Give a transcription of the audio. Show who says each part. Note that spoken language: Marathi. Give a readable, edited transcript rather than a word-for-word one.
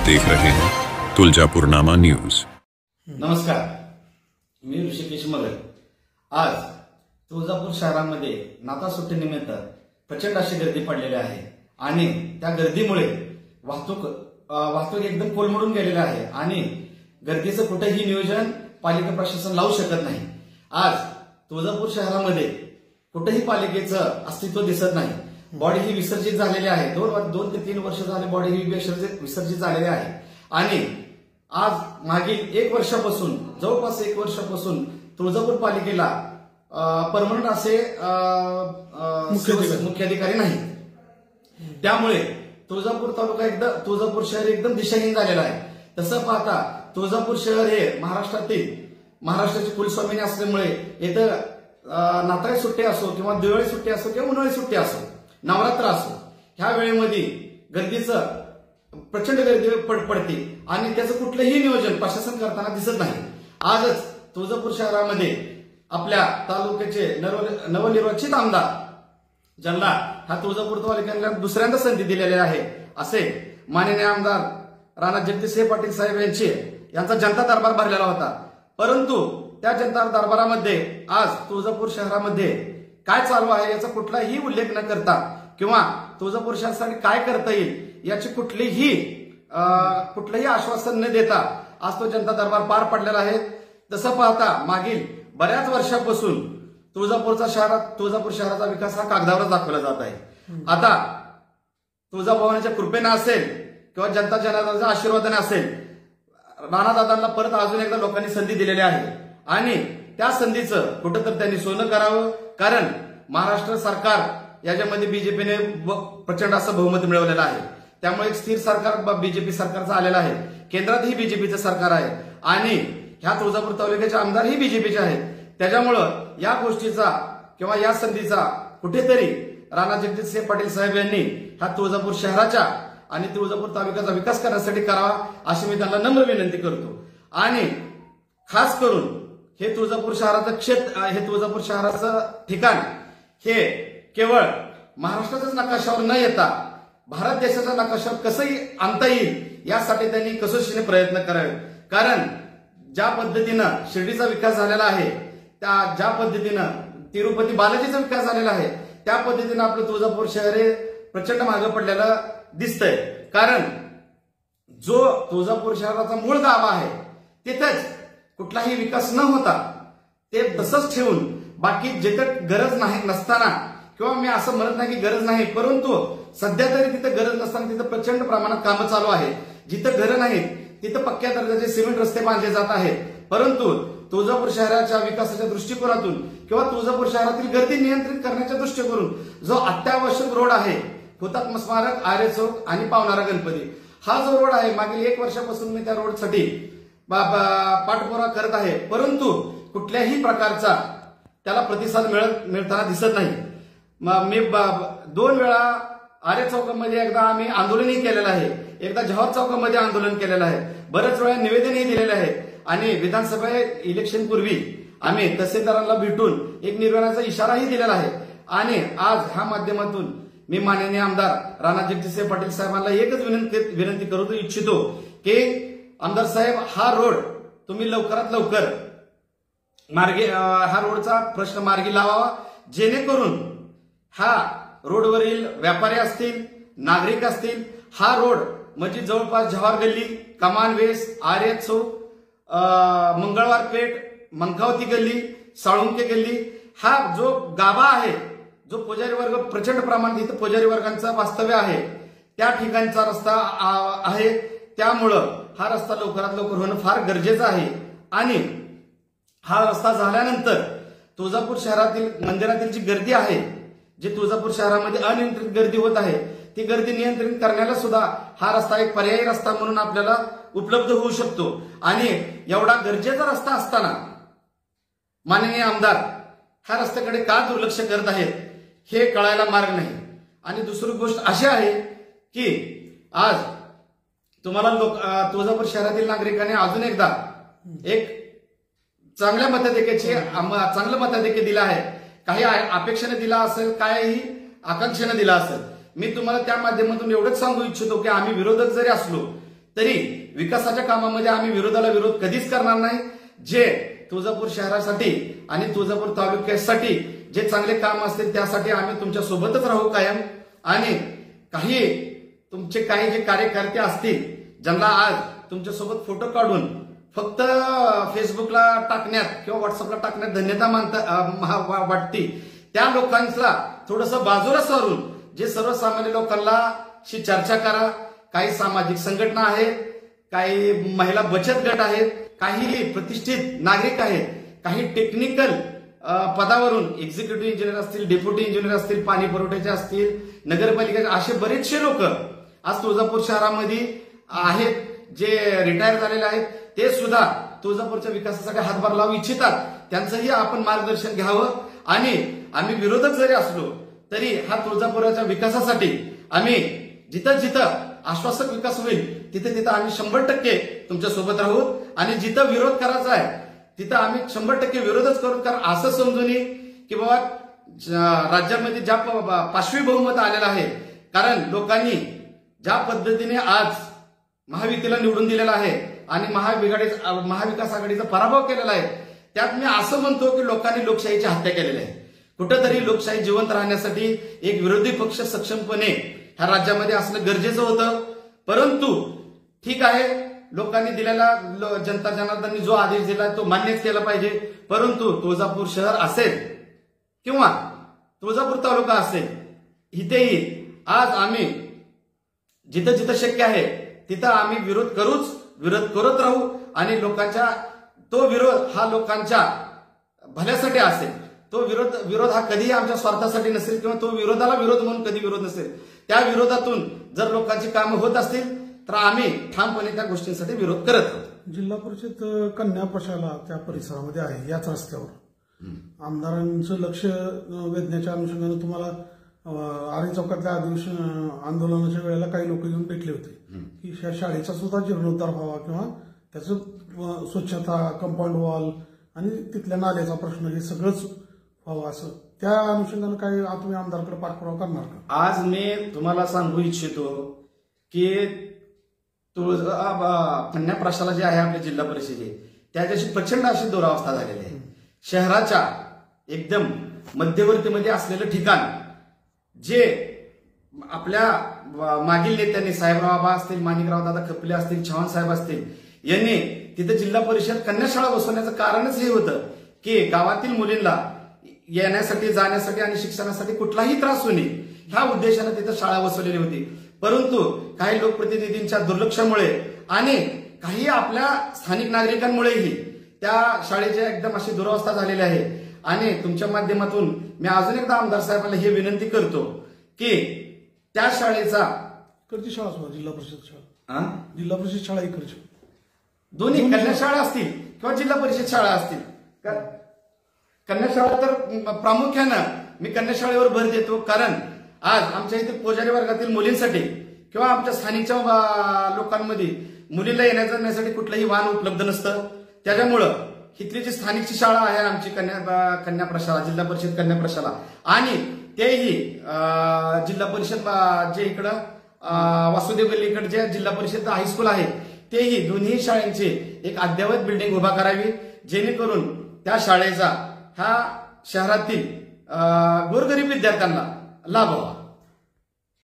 Speaker 1: देख रहे हैं तुलजापुरनामा न्यूज।
Speaker 2: नमस्कार, मी ऋषिकेश मगर। आज तुळजापूर शहरामध्ये नाताळ सुट्टीनिमित्त प्रचंड अशी गर्दी पडलेली आहे आणि त्या गर्दीमुळे वाहतूक एकदम कोलमडून गेलेली आहे आणि गर्दीचं कुठेही नियोजन पालिका प्रशासन लावू शकत नाही। आज तुळजापूर शहरामध्ये कुठेही पालिकेचं अस्तित्व दिसत नाही। बॉडी ही विसर्जित झालेली आहे। 2 ते 3 वर्ष झाले बॉडी ही विसर्जित झालेली आहे आणि आज मागील 1 वर्षापासून जवळपास 1 वर्षापासून तुळजापूर पालिकेला परमनंट असे मुख्याधिकारी नाही। त्यामुळे तुळजापूर तालुका तुळजापूर शहर एकदम दिशाहीन झालेला आहे। तसं पाहता तुळजापूर शहर हे महाराष्ट्राची कुलस्वामिनी असल्यामुळे इथं नाताळी सुट्टी असो किंवा दिवाळी सुट्टी असो किंवा उन्हाळी सुट्टी असो, नवरात्र असो, ह्या वेळेमध्ये गर्दीचं प्रचंड गर्दी पडते आणि त्याचं कुठलंही नियोजन प्रशासन करताना दिसत नाही। आजच तुळजापूर शहरामध्ये आपल्या तालुक्याचे नवनिर्वाचित आमदार, ज्यांना हा तुळजापूर तालुक्याला दुसऱ्यांदा संधी दिलेली आहे, असे माननीय आमदार राणा जगदीशसिंह पाटील साहेब यांचा जनता दरबार भरलेला होता। परंतु त्या जनता दरबारामध्ये आज तुळजापूर शहरामध्ये काय चालू आहे याचा कुठलाही उल्लेख न करता किंवा तुळजापूर शहरासाठी काय करता येईल याची कुठलीही आश्वासन न देता आज तो जनता दरबार पार पडलेला आहे। तसं पाहता मागील बऱ्याच वर्षापासून तुळजापूर शहराचा विकास हा कागदावरच दाखवला जात आहे। आता तुळजाभवानीच्या कृपेने असेल किंवा जनता जनार्दनाच्या आशीर्वादाने असेल, राणादादांना परत अजून एकदा लोकांनी संधी दिलेली आहे आणि त्या संधीचं कुठंतरी त्यांनी सोनं करावं, कारण महाराष्ट्र सरकार याच्यामध्ये बीजेपीने प्रचंड असं बहुमत मिळवलेलं आहे। त्यामुळे एक स्थिर सरकार बीजेपी सरकारचं आलेलं आहे। केंद्रातही बीजेपीचं सरकार आहे आणि ह्या तुळजापूर तालुक्याचे आमदारही बीजेपीचे आहेत। त्याच्यामुळं या गोष्टीचा किंवा या संधीचा कुठेतरी राणा जगदीशसिंह पाटील साहेब यांनी ह्या तुळजापूर शहराच्या आणि तुळजापूर तालुक्याचा विकास करण्यासाठी करावा, अशी मी त्यांना नम्र विनंती करतो। आणि खास करून हे तुळजापूर शहराचं ठिकाण हे केवळ महाराष्ट्राच्याच नकाशावर न येता भारत देशाच्या नकाशावर कसंही आणता येईल यासाठी त्यांनी कसोशीने प्रयत्न करावे। कारण ज्या पद्धतीनं शिर्डीचा विकास झालेला आहे, ज्या पद्धतीनं तिरुपती बालाजीचा विकास झालेला आहे, त्या पद्धतीनं आपलं तुळजापूर शहर हे प्रचंड मागे पडलेलं दिसतंय। कारण जो तुळजापूर शहराचा मूळ गाभा आहे तिथेच कुठलाही विकास न होता ते तसंच ठेवून बाकी जिथं गरज नसताना, किंवा मी असं म्हणत नाही की गरज नाही, परंतु सध्या तरी तिथं गरज नसताना तिथं प्रचंड प्रमाणात कामं चालू आहेत। जिथं घरं नाहीत तिथं पक्क्या दर्जाचे सिमेंट रस्ते बांधले जात आहेत। परंतु तुळजापूर शहराच्या विकासाच्या दृष्टिकोनातून किंवा तुळजापूर शहरातील गर्दी नियंत्रित करण्याच्या दृष्टिकोनातून जो अत्यावश्यक रोड आहे, हुतात्मा स्मारक, आर्य चौक आणि पावणारा गणपती, हा जो रोड आहे मागील 1 वर्षापासून मी त्या रोडसाठी पाठपुरावा करत आहे, परंतु कुठल्याही प्रकारचा त्याला प्रतिसाद मिळताना दिसत नाही। मी 2 वेळा आर्य चौकामध्ये एकदा आम्ही आंदोलनही केलेलं आहे, एकदा जवाहर चौकामध्ये आंदोलन केलेलं आहे, बरेच वेळा निवेदनही दिलेले आहे आणि विधानसभा इलेक्शन पूर्वी आम्ही तहसीलदारांना भेटून एक निर्णयाचा इशाराही दिलेला आहे। आणि आज ह्या माध्यमातून मी माननीय आमदार राणा जगदीशसिंह पाटील साहेबांना एकच विनंती करू इच्छितो की आमदार साहेब, हा रोड तुम्ही लवकरात लवकर हा रोडचा प्रश्न मार्गी लावावा, जेणेकरून हा रोडवरील व्यापारी असतील, नागरिक असतील, हा रोड म्हणजे जवळपास जवाहर गल्ली, कमान वेस, आर्य चौक, मंगळवार पेठ, मंकावती गल्ली, साळुंके गल्ली, हा जो गाभा आहे, जो पुजारी वर्ग प्रचंड प्रमाणात इथं पुजारी वर्गांचं वास्तव्य आहे, त्या ठिकाणचा रस्ता आहे। त्यामुळं हा रस्ता लवकरात लवकर होणं फार गरजेचं आहे आणि हा रस्ता झाल्यानंतर तुळजापूर शहरातील मंदिरातील जी गर्दी आहे, जी तुळजापूर शहरामध्ये अनियंत्रित गर्दी होत आहे, ती गर्दी नियंत्रित करण्याला सुद्धा हा रस्ता एक पर्यायी रस्ता म्हणून आपल्याला उपलब्ध होऊ शकतो। आणि एवढा गरजेचा रस्ता असताना माननीय आमदार ह्या रस्त्याकडे का दुर्लक्ष करत आहेत हे कळायला मार्ग नाही। आणि दुसरी गोष्ट अशी आहे की आज तुम्हाला तुळजापूर शहरातील नागरिकांनी अजून एकदा एक चांगलं मताधिक्य दिलं आहे। काही अपेक्षेने दिला असेल, काही आकांक्षेने दिला असेल। मी तुम्हाला त्या माध्यमातून एवढंच सांगू इच्छितो की आम्ही विरोधक जरी असलो तरी विकासाच्या कामामध्ये आम्ही विरोधाला विरोध कधीच करणार नाही. जे तुळजापूर शहरासाठी आणि तुळजापूर तालुक्यासाठी जे चांगले काम असतील त्यासाठी आम्ही तुमच्या सोबतच राहू कायम. आणि तुमचे काही जे कार्यकर्ते असतील ज्यांना आज तुमच्यासोबत फोटो काढून फक्त फेसबुकला टाकण्यात किंवा व्हॉट्सअपला टाकण्यात धन्यता वाटते, त्या लोकांना थोडंसं बाजूला सारून जे सर्वसामान्य लोकांना शी चर्चा करा. काही सामाजिक संघटना आहेत, काही महिला बचत गट आहेत, काही प्रतिष्ठित नागरिक आहेत, काही टेक्निकल पदावरून एक्झिक्युटिव्ह इंजिनियर असतील, डेप्युटी इंजिनियर असतील, पाणी पुरवठ्याचे असतील, नगरपालिकेचे, असे बरेचसे लोक आज तुळजापूर शहरामध्ये आहेत जे रिटायर झालेले आहेत. ते सुद्धा तुळजापूरच्या विकासासाठी हातभार लावू इच्छितात. त्यांचंही आपण मार्गदर्शन घ्यावं. आणि आम्ही विरोधक जरी असलो तरी हा तुळजापुराच्या विकासासाठी आम्ही जिथं जिथं आश्वासक विकास होईल तिथे तिथं आम्ही 100% तुमच्या सोबत राहू. आणि जिथं विरोध करायचा आहे तिथं आम्ही 100% विरोधच करू. कारण असं समजून की बाबा राज्यामध्ये ज्या पाशवी बहुमत आलेलं आहे, कारण लोकांनी ज्या पद्धतीने आज महायुतीला निवडून दिलेला आहे आणि महाविकास आघाडीचा पराभव केलेला आहे, त्यात मी असं म्हणतो की लोकांनी लोकशाहीची हत्या केलेली आहे. कुठंतरी लोकशाही जिवंत राहण्यासाठी एक विरोधी पक्ष सक्षमपणे ह्या राज्यामध्ये असणं गरजेचं होतं. परंतु ठीक आहे, लोकांनी दिलेला जनता जनार्दनांनी जो आदेश दिला तो मान्यच केला पाहिजे. परंतु तुळजापूर शहर असेल किंवा तुळजापूर तालुका असेल, इथेही आज आम्ही जिथं जिथं शक्य आहे तिथं आम्ही विरोध करत राहू. आणि तो विरोध हा लोकांच्या भल्यासाठी असेल. तो विरोध हा कधीही आमच्या स्वार्थासाठी नसेल किंवा तो विरोधाला विरोध म्हणून कधी विरोध नसेल. त्या विरोधातून जर लोकांची कामं होत असतील तर आम्ही ठामपणे त्या गोष्टींसाठी विरोध करत आहोत.
Speaker 3: जिल्हा परिषद कन्या प्रशाला त्या परिसरामध्ये आहे, याच रस्त्यावर आमदारांचं लक्ष वेधण्याच्या अनुषंगाने तुम्हाला आरे चौकातल्या अधिवेशन आंदोलनाच्या वेळेला काही लोक येऊन भेटले होते की ह्या शाळेचा सुद्धा जीर्णोद्धार व्हावा किंवा त्याचं स्वच्छता, कंपाऊंड वॉल आणि तिथल्या नाल्याचा प्रश्न हे सगळंच व्हावं, असं त्या अनुषंगाने काही तुम्ही आमदारकडे पाठपुरावा करणार का?
Speaker 2: आज मी तुम्हाला सांगू इच्छितो की कन्या प्रशाला जे आहे आपल्या जिल्हा परिषदे त्याच्याशी प्रचंड अशी दुरावस्था झालेली आहे. शहराच्या एकदम मध्यवर्तीमध्ये असलेलं ठिकाण जे आपल्या मागील नेत्यांनी साहेबराव आबा असतील, माणिकराव दादा खपले असतील, चव्हाण साहेब असतील, यांनी तिथे जिल्हा परिषद कन्याशाळा बसवण्याचं कारणच हे होतं की गावातील मुलींना येण्यासाठी, जाण्यासाठी आणि शिक्षणासाठी कुठलाही त्रास होणे ह्या उद्देशाने तिथे शाळा बसवलेली होती. परंतु काही लोकप्रतिनिधींच्या दुर्लक्षामुळे आणि काही आपल्या स्थानिक नागरिकांमुळेही त्या शाळेची एकदम अशी दुरावस्था झालेली आहे. आणि तुमच्या माध्यमातून मी अजून एकदा आमदार साहेबांना हे विनंती करतो की त्या शाळेचा
Speaker 3: इकडची शाळा सुद्धा जिल्हा परिषद शाळा इकडची
Speaker 2: दोन्ही कन्याशाळा असतील किंवा जिल्हा परिषद शाळा असतील. कन्याशाळा तर प्रामुख्यानं मी कन्याशाळेवर भर देतो, कारण आज आमच्या इथे पोजारी वर्गातील मुलींसाठी किंवा आमच्या स्थानिकच्या लोकांमध्ये मुलीला येण्यासाठी कुठलंही वाहन उपलब्ध नसतं. त्याच्यामुळं इथली जी स्थानिकची शाळा आहे आमची कन्या प्रशाला, जिल्हा परिषद कन्या प्रशाला, आणि तेही जिल्हा परिषद जे इकडं वासुदेव गल्लीकडे जे जिल्हा परिषद हायस्कूल आहे, तेही दोन्ही शाळांची एक अद्ययावत बिल्डिंग उभा करावी, जेणेकरून त्या शाळेचा ह्या शहरातील गोरगरीब विद्यार्थ्यांना लाभ व्हावा.